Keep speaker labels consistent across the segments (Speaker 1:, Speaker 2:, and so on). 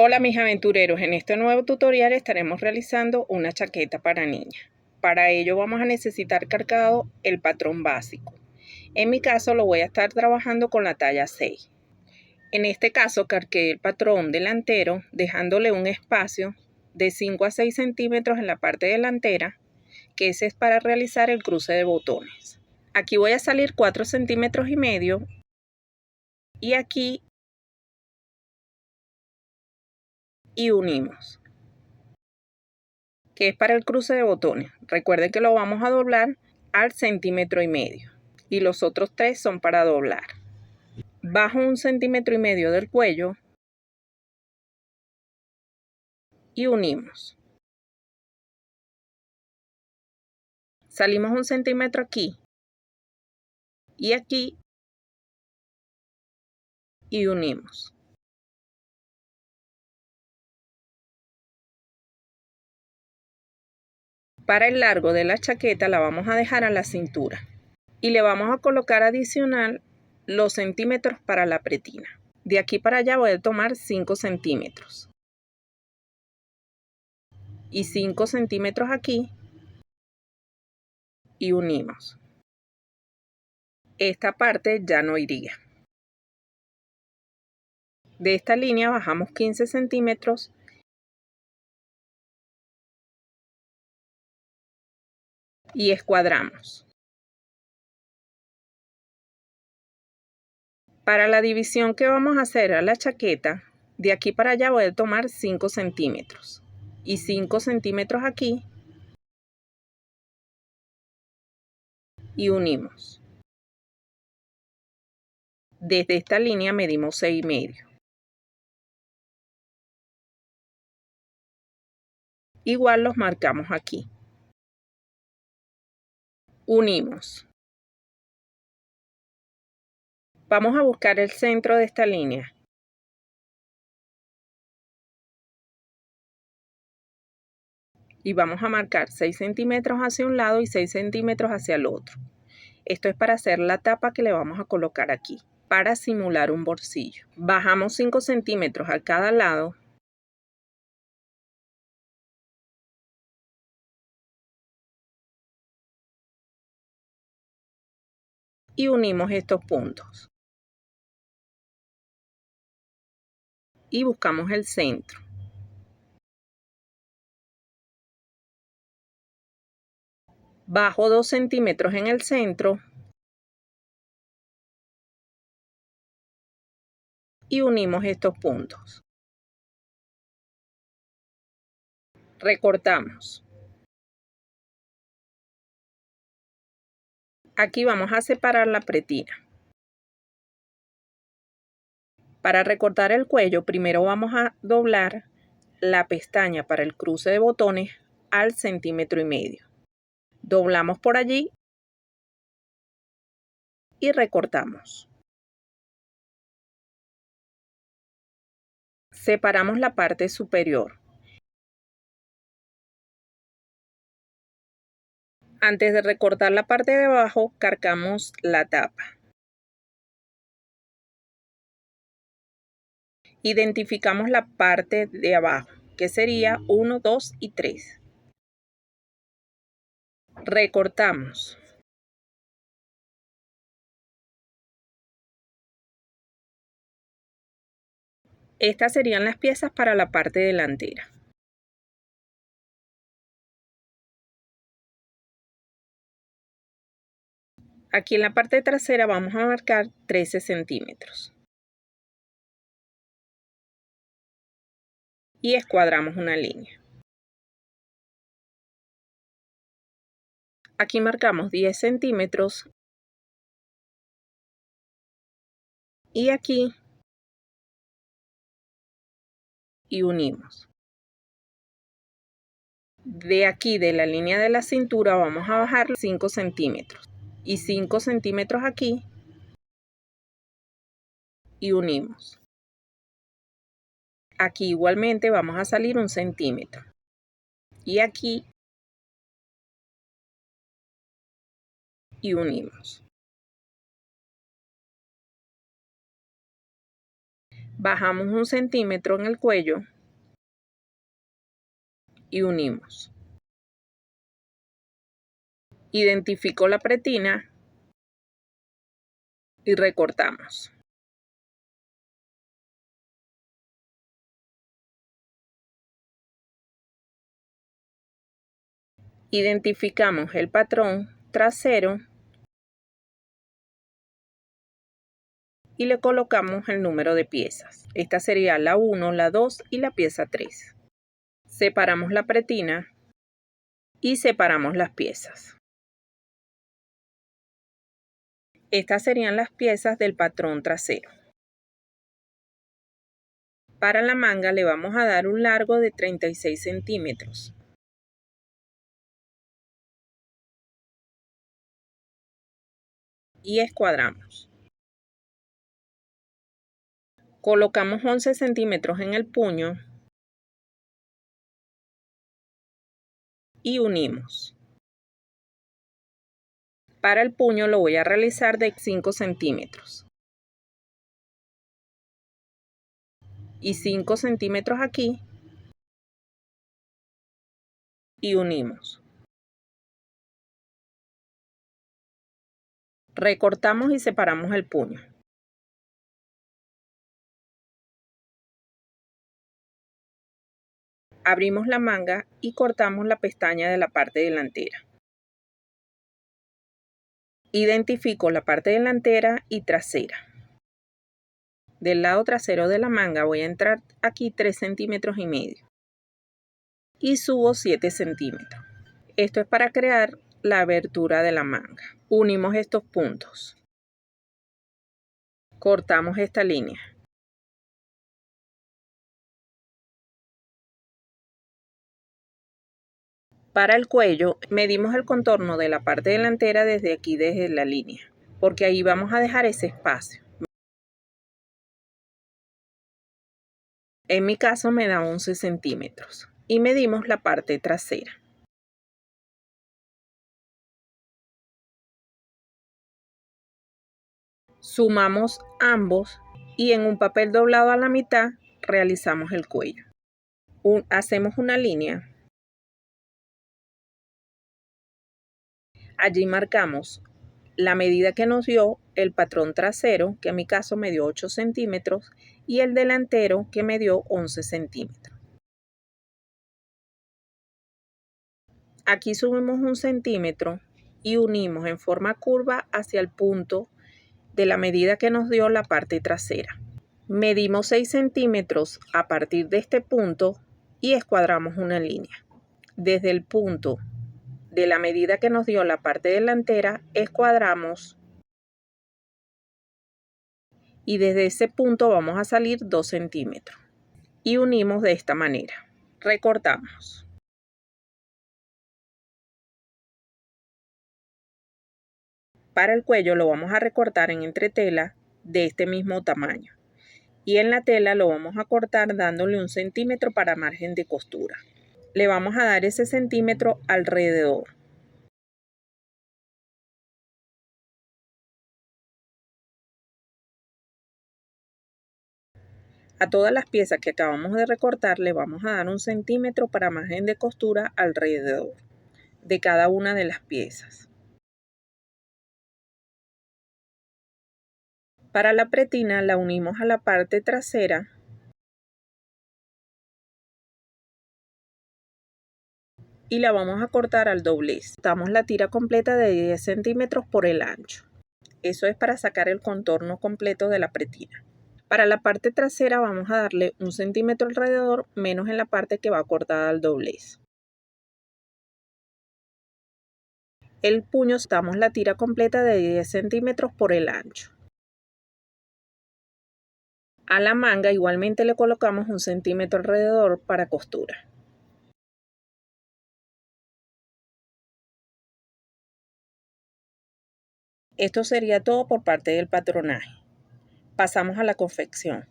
Speaker 1: Hola mis aventureros, en este nuevo tutorial estaremos realizando una chaqueta para niña. Para ello vamos a necesitar cargado el patrón básico. En mi caso lo voy a estar trabajando con la talla 6. En este caso cargué el patrón delantero dejándole un espacio de 5 a 6 centímetros en la parte delantera, que ese es para realizar el cruce de botones. Aquí voy a salir 4 centímetros y medio y aquí y unimos, que es para el cruce de botones. Recuerden que lo vamos a doblar al 1,5 centímetros y los otros 3 son para doblar. Bajo 1,5 centímetros del cuello y unimos. Salimos 1 centímetro aquí y unimos. Para el largo de la chaqueta la vamos a dejar a la cintura y le vamos a colocar adicional los centímetros para la pretina. De aquí para allá voy a tomar 5 centímetros y 5 centímetros aquí y unimos. Esta parte ya no iría. De esta línea bajamos 15 centímetros y escuadramos. Para la división que vamos a hacer a la chaqueta, de aquí para allá voy a tomar 5 centímetros y 5 centímetros aquí y unimos. Desde esta línea medimos 6,5. Igual los marcamos aquí. Unimos. Vamos a buscar el centro de esta línea. Y vamos a marcar 6 centímetros hacia un lado y 6 centímetros hacia el otro. Esto es para hacer la tapa que le vamos a colocar aquí, para simular un bolsillo. Bajamos 5 centímetros a cada lado y unimos estos puntos. Y buscamos el centro. Bajo 2 centímetros en el centro y unimos estos puntos. Recortamos. Aquí vamos a separar la pretina. Para recortar el cuello, primero vamos a doblar la pestaña para el cruce de botones al 1,5 centímetros. Doblamos por allí y recortamos. Separamos la parte superior. Antes de recortar la parte de abajo, cargamos la tapa. Identificamos la parte de abajo, que sería 1, 2 y 3. Recortamos. Estas serían las piezas para la parte delantera. Aquí en la parte trasera vamos a marcar 13 centímetros. Y escuadramos una línea. Aquí marcamos 10 centímetros y aquí y unimos. De aquí de la línea de la cintura vamos a bajar 5 centímetros y 5 centímetros aquí y unimos. Aquí igualmente vamos a salir 1 centímetro y aquí y unimos. Bajamos 1 centímetro en el cuello y unimos. Identifico la pretina y recortamos. Identificamos el patrón trasero y le colocamos el número de piezas. Esta sería la 1, la 2 y la pieza 3. Separamos la pretina y separamos las piezas. Estas serían las piezas del patrón trasero. Para la manga le vamos a dar un largo de 36 centímetros. Y escuadramos. Colocamos 11 centímetros en el puño y unimos. Para el puño lo voy a realizar de 5 centímetros. Y 5 centímetros aquí y unimos. Recortamos y separamos el puño. Abrimos la manga y cortamos la pestaña de la parte delantera. Identifico la parte delantera y trasera. Del lado trasero de la manga voy a entrar aquí 3 centímetros y medio. Y subo 7 centímetros. Esto es para crear la abertura de la manga. Unimos estos puntos. Cortamos esta línea. Para el cuello, medimos el contorno de la parte delantera desde aquí, desde la línea, porque ahí vamos a dejar ese espacio. En mi caso me da 11 centímetros y medimos la parte trasera. Sumamos ambos y en un papel doblado a la mitad realizamos el cuello. Hacemos una línea. Allí marcamos la medida que nos dio el patrón trasero, que en mi caso me dio 8 centímetros, y el delantero, que me dio 11 centímetros. Aquí subimos 1 centímetro y unimos en forma curva hacia el punto de la medida que nos dio la parte trasera. Medimos 6 centímetros a partir de este punto y escuadramos una línea. Desde el punto de la medida que nos dio la parte delantera, escuadramos y desde ese punto vamos a salir 2 centímetros y unimos de esta manera. Recortamos. Para el cuello lo vamos a recortar en entretela de este mismo tamaño y en la tela lo vamos a cortar dándole 1 centímetro para margen de costura. Le vamos a dar ese centímetro alrededor. A todas las piezas que acabamos de recortar le vamos a dar 1 centímetro para margen de costura alrededor de cada una de las piezas. Para la pretina la unimos a la parte trasera y la vamos a cortar al doblez. Cortamos la tira completa de 10 centímetros por el ancho. Eso es para sacar el contorno completo de la pretina. Para la parte trasera vamos a darle 1 centímetro alrededor, menos en la parte que va cortada al doblez. El puño cortamos la tira completa de 10 centímetros por el ancho. A la manga igualmente le colocamos 1 centímetro alrededor para costura. Esto sería todo por parte del patronaje. Pasamos a la confección.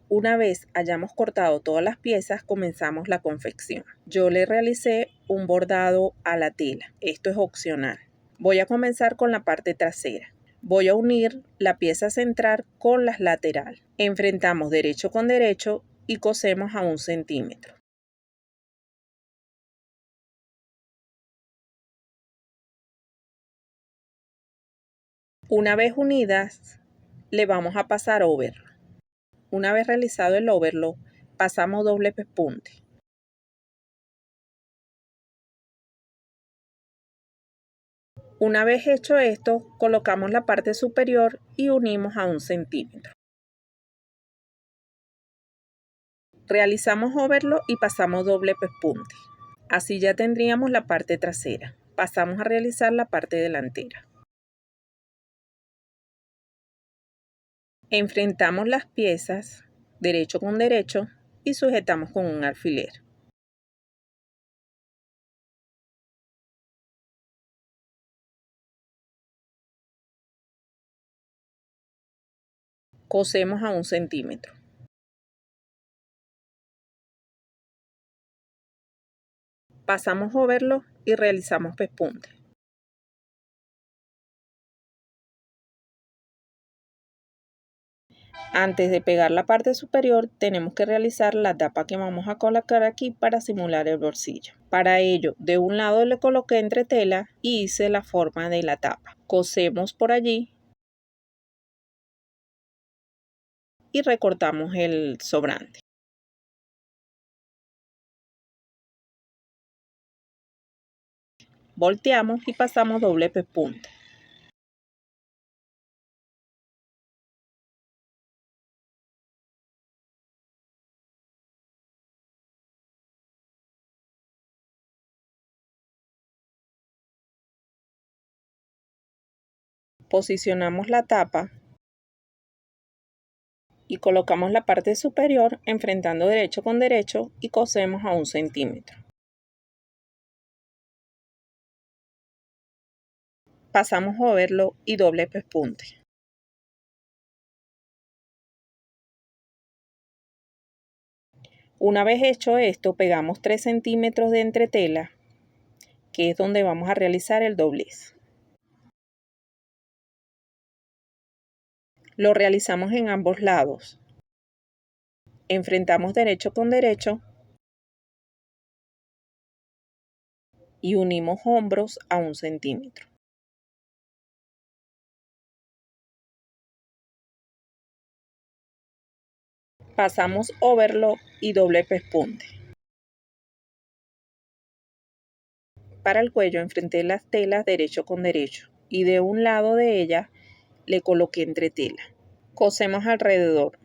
Speaker 1: Una vez hayamos cortado todas las piezas, comenzamos la confección. Yo le realicé un bordado a la tela. Esto es opcional. Voy a comenzar con la parte trasera. Voy a unir la pieza central con las laterales. Enfrentamos derecho con derecho y cosemos a 1 centímetro. Una vez unidas, le vamos a pasar overlock. Una vez realizado el overlock, pasamos doble pespunte. Una vez hecho esto, colocamos la parte superior y unimos a 1 centímetro. Realizamos overlock y pasamos doble pespunte. Así ya tendríamos la parte trasera. Pasamos a realizar la parte delantera. Enfrentamos las piezas derecho con derecho y sujetamos con un alfiler. Cosemos a 1 centímetro. Pasamos overlock y realizamos pespunte. Antes de pegar la parte superior, tenemos que realizar la tapa que vamos a colocar aquí para simular el bolsillo. Para ello, de un lado le coloqué entretela y hice la forma de la tapa. Cosemos por allí y recortamos el sobrante. Volteamos y pasamos doble pespunte. Posicionamos la tapa y colocamos la parte superior enfrentando derecho con derecho y cosemos a 1 centímetro. Pasamos overlock y doble pespunte. Una vez hecho esto, pegamos 3 centímetros de entretela, que es donde vamos a realizar el doblez. Lo realizamos en ambos lados. Enfrentamos derecho con derecho y unimos hombros a 1 centímetro. Pasamos overlock y doble pespunte. Para el cuello enfrenté las telas derecho con derecho y de un lado de ellas le coloqué entretela. Cosemos alrededor.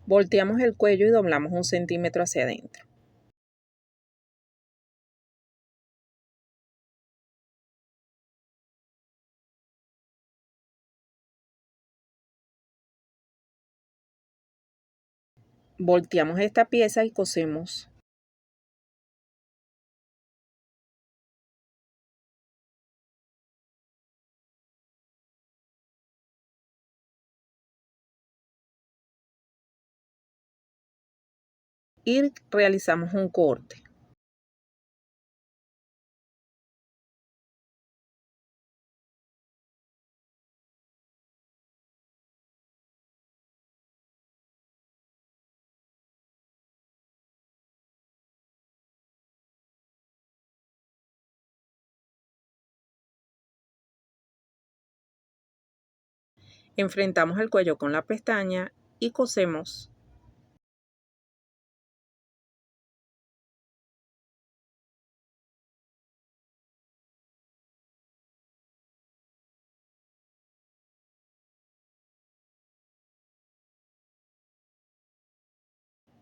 Speaker 1: Volteamos el cuello y doblamos 1 centímetro hacia adentro. Volteamos esta pieza y cosemos. Y realizamos un corte. Enfrentamos el cuello con la pestaña y cosemos.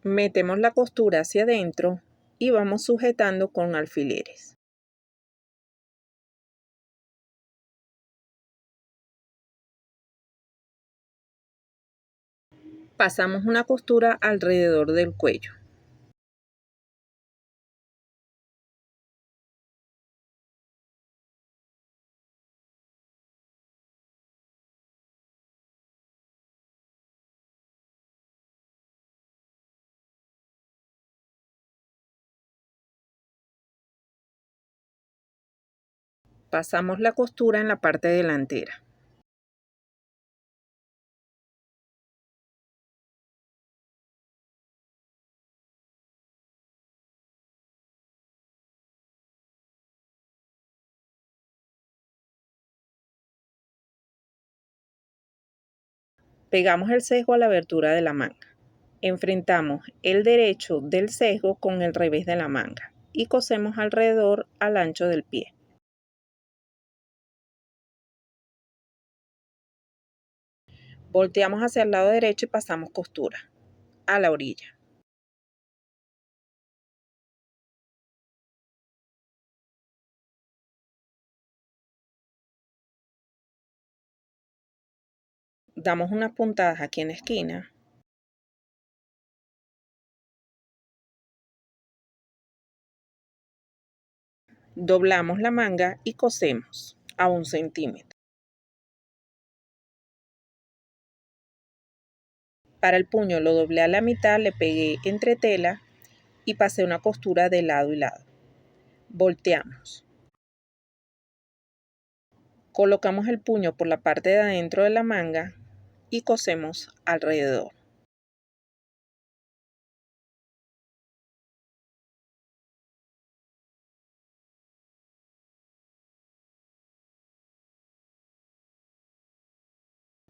Speaker 1: Metemos la costura hacia adentro y vamos sujetando con alfileres. Pasamos una costura alrededor del cuello. Pasamos la costura en la parte delantera. Pegamos el sesgo a la abertura de la manga. Enfrentamos el derecho del sesgo con el revés de la manga y cosemos alrededor al ancho del pie. Volteamos hacia el lado derecho y pasamos costura a la orilla. Damos unas puntadas aquí en la esquina. Doblamos la manga y cosemos a 1 centímetro. Para el puño lo doblé a la mitad, le pegué entre tela y pasé una costura de lado y lado. Volteamos. Colocamos el puño por la parte de adentro de la manga y cosemos alrededor.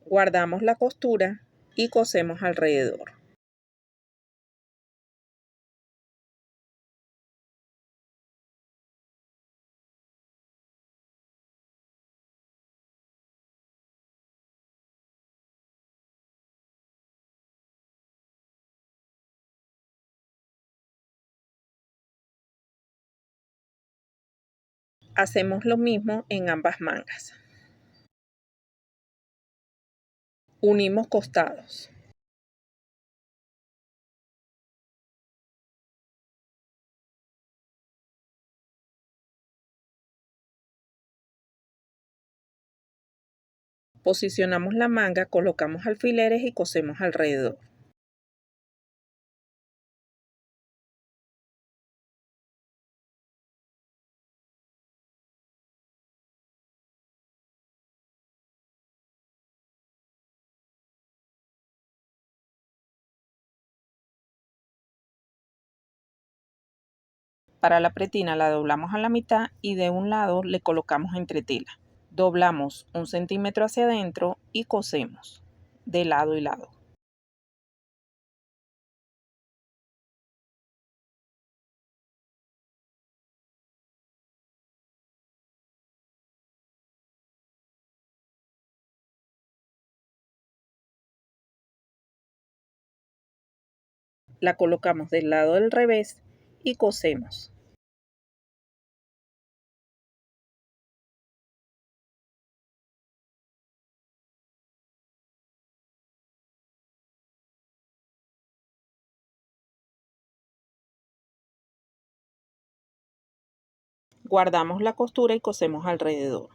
Speaker 1: Guardamos la costura y cosemos alrededor. Hacemos lo mismo en ambas mangas. Unimos costados. Posicionamos la manga, colocamos alfileres y cosemos alrededor. Para la pretina la doblamos a la mitad y de un lado le colocamos entretela. Doblamos 1 centímetro hacia adentro y cosemos de lado y lado. La colocamos del lado del revés y cosemos. Guardamos la costura y cosemos alrededor.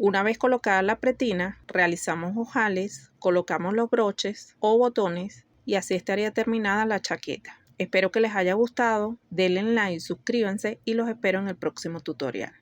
Speaker 1: Una vez colocada la pretina, realizamos ojales, colocamos los broches o botones y así estaría terminada la chaqueta. Espero que les haya gustado, denle like, suscríbanse y los espero en el próximo tutorial.